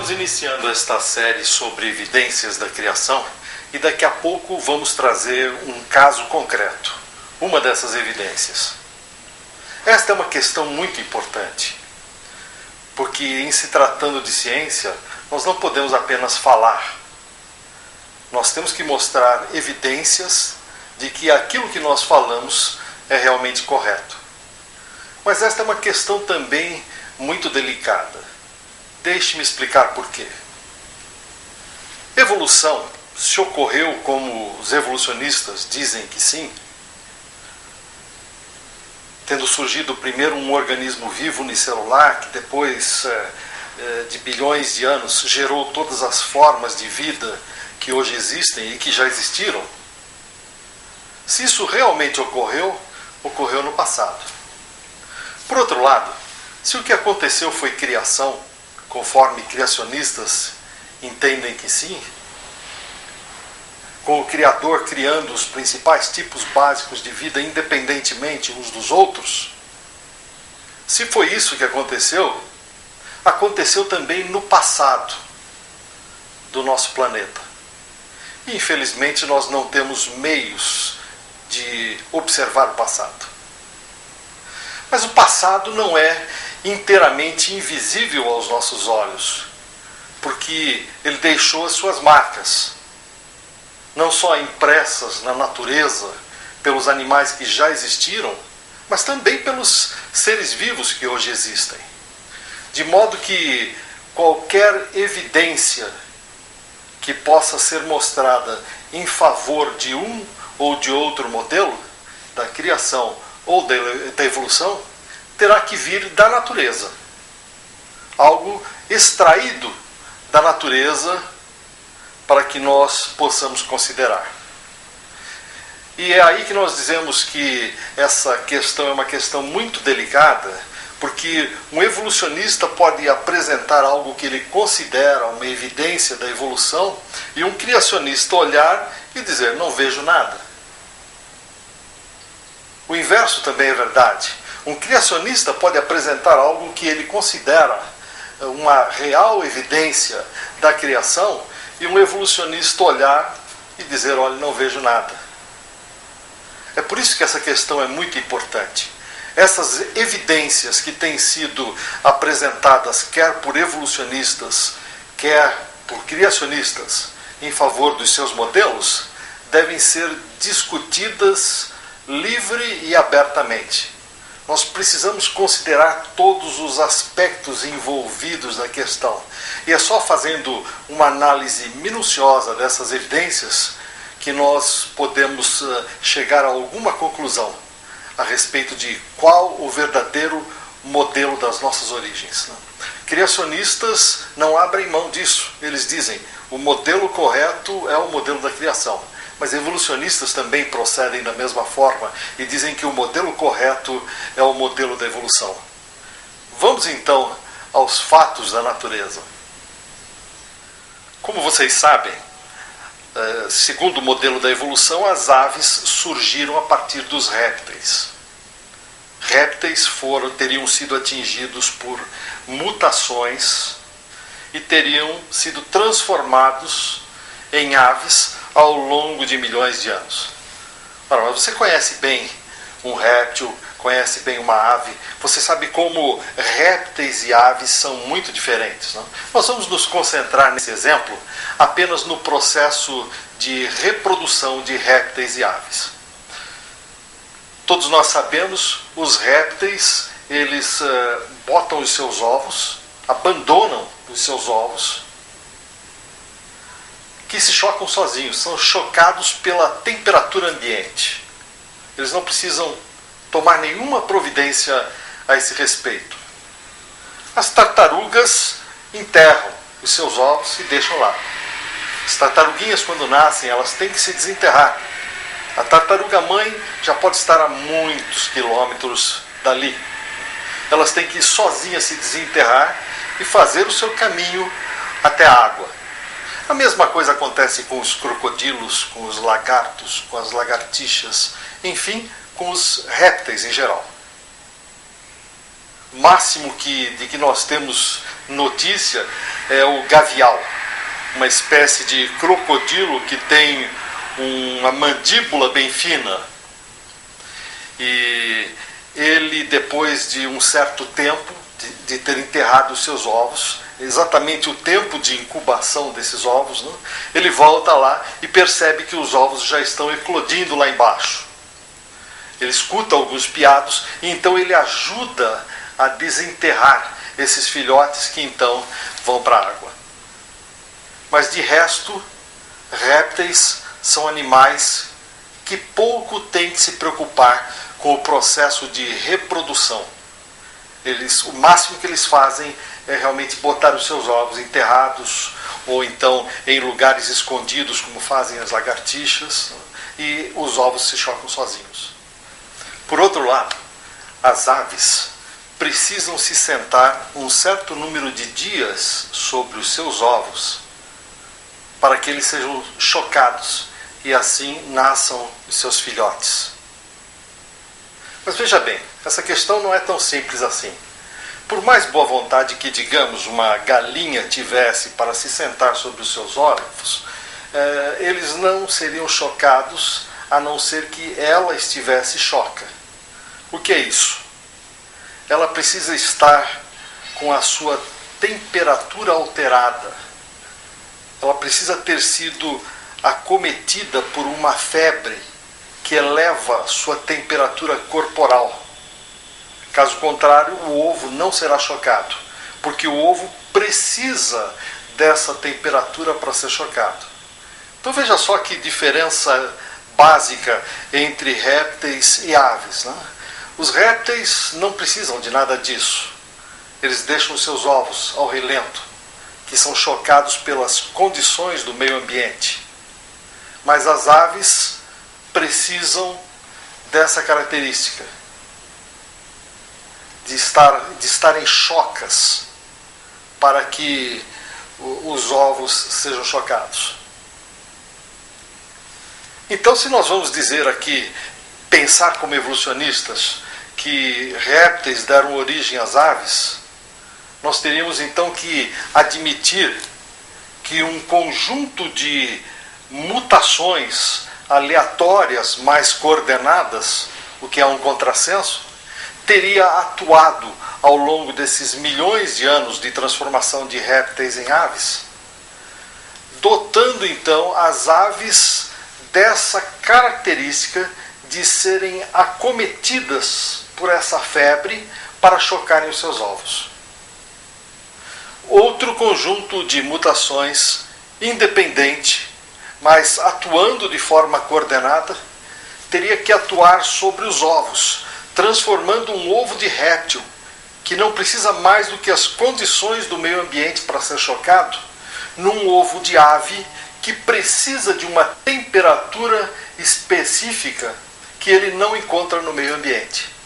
Estamos iniciando esta série sobre evidências da criação e daqui a pouco vamos trazer um caso concreto, uma dessas evidências. Esta é uma questão muito importante, porque em se tratando de ciência, nós não podemos apenas falar. Nós temos que mostrar evidências de que aquilo que nós falamos é realmente correto. Mas esta é uma questão também muito delicada. Deixe-me explicar por quê. Evolução, se ocorreu como os evolucionistas dizem que sim, tendo surgido primeiro um organismo vivo unicelular, que depois de bilhões de anos gerou todas as formas de vida que hoje existem e que já existiram. Se isso realmente ocorreu, ocorreu no passado. Por outro lado, se o que aconteceu foi criação, conforme criacionistas entendem que sim, com o Criador criando os principais tipos básicos de vida independentemente uns dos outros, se foi isso que aconteceu, aconteceu também no passado do nosso planeta. E, infelizmente, nós não temos meios de observar o passado. Mas o passado não é inteiramente invisível aos nossos olhos, porque ele deixou as suas marcas, não só impressas na natureza, pelos animais que já existiram, mas também pelos seres vivos que hoje existem. De modo que qualquer evidência que possa ser mostrada em favor de um ou de outro modelo, da criação ou da evolução, terá que vir da natureza. Algo extraído da natureza para que nós possamos considerar. E é aí que nós dizemos que essa questão é uma questão muito delicada, porque um evolucionista pode apresentar algo que ele considera uma evidência da evolução e um criacionista olhar e dizer, não vejo nada. O inverso também é verdade. Um criacionista pode apresentar algo que ele considera uma real evidência da criação e um evolucionista olhar e dizer, olha, não vejo nada. É por isso que essa questão é muito importante. Essas evidências que têm sido apresentadas quer por evolucionistas, quer por criacionistas em favor dos seus modelos, devem ser discutidas livre e abertamente. Nós precisamos considerar todos os aspectos envolvidos na questão. E é só fazendo uma análise minuciosa dessas evidências que nós podemos chegar a alguma conclusão a respeito de qual o verdadeiro modelo das nossas origens. Criacionistas não abrem mão disso. Eles dizem, o modelo correto é o modelo da criação. Mas evolucionistas também procedem da mesma forma e dizem que o modelo correto é o modelo da evolução. Vamos então aos fatos da natureza. Como vocês sabem, segundo o modelo da evolução, as aves surgiram a partir dos répteis. Répteis teriam sido atingidos por mutações e teriam sido transformados em aves ao longo de milhões de anos. Ora, mas você conhece bem um réptil, conhece bem uma ave, você sabe como répteis e aves são muito diferentes, não? Nós vamos nos concentrar nesse exemplo apenas no processo de reprodução de répteis e aves. Todos nós sabemos, os répteis, eles botam os seus ovos, abandonam os seus ovos, que se chocam sozinhos, são chocados pela temperatura ambiente. Eles não precisam tomar nenhuma providência a esse respeito. As tartarugas enterram os seus ovos e deixam lá. As tartaruguinhas, quando nascem, elas têm que se desenterrar. A tartaruga mãe já pode estar a muitos quilômetros dali. Elas têm que ir sozinhas se desenterrar e fazer o seu caminho até a água. A mesma coisa acontece com os crocodilos, com os lagartos, com as lagartixas, enfim, com os répteis em geral. O máximo de que nós temos notícia é o gavial, uma espécie de crocodilo que tem uma mandíbula bem fina. E ele, depois de um certo tempo de ter enterrado os seus ovos, exatamente o tempo de incubação desses ovos, né, ele volta lá e percebe que os ovos já estão eclodindo lá embaixo. Ele escuta alguns piados e então ele ajuda a desenterrar esses filhotes que então vão para a água. Mas de resto, répteis são animais que pouco têm que se preocupar com o processo de reprodução. O máximo que eles fazem é realmente botar os seus ovos enterrados ou então em lugares escondidos, como fazem as lagartixas, e os ovos se chocam sozinhos. Por outro lado, as aves precisam se sentar um certo número de dias sobre os seus ovos para que eles sejam chocados e assim nasçam os seus filhotes. Mas veja bem, essa questão não é tão simples assim. Por mais boa vontade que, digamos, uma galinha tivesse para se sentar sobre os seus ovos, eles não seriam chocados a não ser que ela estivesse choca. O que é isso? Ela precisa estar com a sua temperatura alterada. Ela precisa ter sido acometida por uma febre que eleva sua temperatura corporal. Caso contrário, o ovo não será chocado, porque o ovo precisa dessa temperatura para ser chocado. Então veja só que diferença básica entre répteis e aves, né? Os répteis não precisam de nada disso. Eles deixam os seus ovos ao relento, que são chocados pelas condições do meio ambiente. Mas as aves precisam dessa característica, de estarem chocas para que os ovos sejam chocados. Então, se nós vamos dizer aqui, pensar como evolucionistas, que répteis deram origem às aves, nós teríamos então que admitir que um conjunto de mutações aleatórias mais coordenadas, o que é um contrassenso, teria atuado ao longo desses milhões de anos de transformação de répteis em aves, dotando então as aves dessa característica de serem acometidas por essa febre para chocarem os seus ovos. Outro conjunto de mutações independente, mas atuando de forma coordenada, teria que atuar sobre os ovos, transformando um ovo de réptil, que não precisa mais do que as condições do meio ambiente para ser chocado, num ovo de ave que precisa de uma temperatura específica que ele não encontra no meio ambiente.